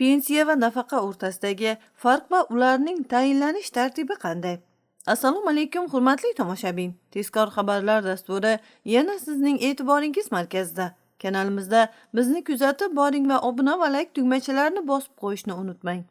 Pensiya va nafaqa o'rtasidagi farq va ularning tayinlanish tartibi qanday? Assalomu alaykum, hurmatli tomoshabin. Tezkor xabarlar dasturi yana sizning e'tiboringiz markazida. Kanalimizda bizni kuzatib boring va obuna va like tugmachalarini bosib qo'yishni unutmang.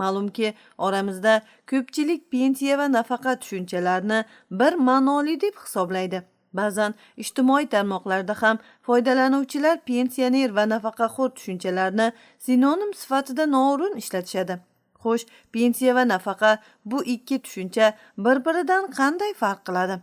Ma'lumki, oramizda ko'pchilik pensiya va nafaqa tushunchalarini bir ma'noli deb hisoblaydi. Ba'zan ijtimoiy tarmoqlarda ham foydalanuvchilar pensioner va nafaqaxo'r tushunchalarini sinonim sifatida noo'rin ishlatishadi. Xo'sh, pensiya va nafaqa bu ikki tushuncha bir-biridan qanday farq qiladi?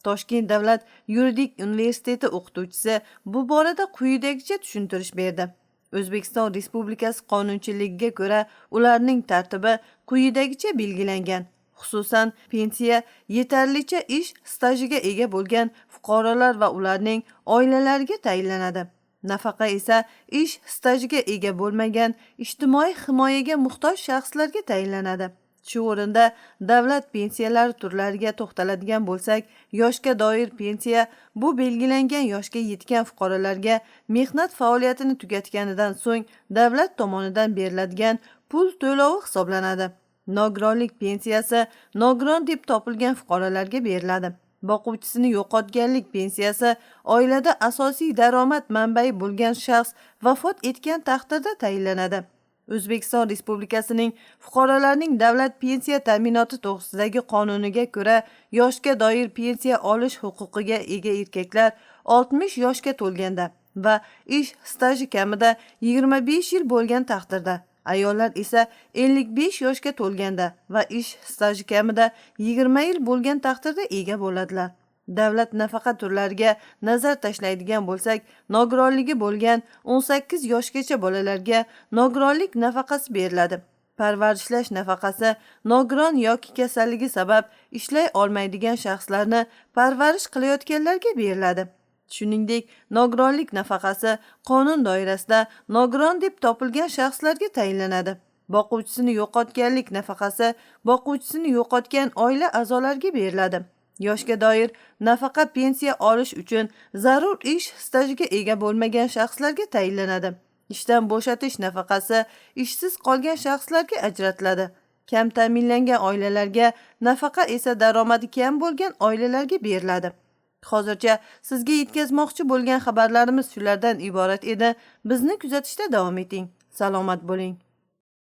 Toshkent davlat yuridik universiteti o'qituvchisi bu borada quyidagicha tushuntirish berdi. O'zbekiston Respublikasi qonunchiligiga ko'ra ularning tartibi quyidagicha belgilangan. Xususan, pensiya yetarlicha ish stajiga ega bo'lgan fuqarolar va ularning oilalariga tayinlanadi. Nafaqa esa ish stajiga ega bo'lmagan ijtimoiy himoyaga muhtoj shaxslarga tayinlanadi. Shu o'rinda davlat pensiyalari turlariga to'xtaladigan bo'lsak, yoshga doir pensiya bu belgilangan yoshga yetgan fuqarolarga mehnat faoliyatini tugatganidan so'ng davlat tomonidan beriladigan pul to'lovi hisoblanadi. Nogironlik pensiyasi nogiron deb topilgan fuqarolarga beriladi. Boquvchisini yo'qotganlik pensiyasi oilada asosiy daromad manbai bo'lgan shaxs vafot etgan taqdirda tayinlanadi. O'zbekiston Respublikasining fuqarolarning davlat pensiya ta'minoti to'g'risidagi qonuniga ko'ra yoshga doir pensiya olish huquqiga ega erkaklar 60 yoshga to'lganda va ish staji kamida 25 yil bo'lgan taqdirda, ayollar esa 55 yoshga to'lganda va ish staji kamida 20 yil bo'lgan taqdirda ega bo'ladilar. Davlat nafaqa turlariga nazar tashlaydigan bo'lsak, nogironligi bo'lgan 18 yoshgacha bolalarga nogironlik nafaqasi beriladi. Parvarishlash nafaqasi nogiron yoki kasalligi sabab ishlay olmaydigan shaxslarni parvarish qilayotganlarga beriladi. Shuningdek, nogironlik nafaqasi qonun doirasida nogiron deb topilgan shaxslarga tayinlanadi. Boquvchisini yo'qotganlik nafaqasi boquvchisini yo'qotgan oila a'zolariga beriladi. Yoshga doir nafaqa pensiya olish uchun zarur ish stajiga ega bo'lmagan shaxslarga tayinlanadi. Ishdan bo'shatish nafaqasi ishsiz qolgan shaxslarga ajratiladi. Kam ta'minlangan oilalarga, nafaqa esa daromadi kam bo'lgan oilalarga beriladi. Hozircha sizga yetkazmoqchi bo'lgan xabarlarimiz shulardan iborat edi. Bizni kuzatishda davom eting. Salomat bo'ling.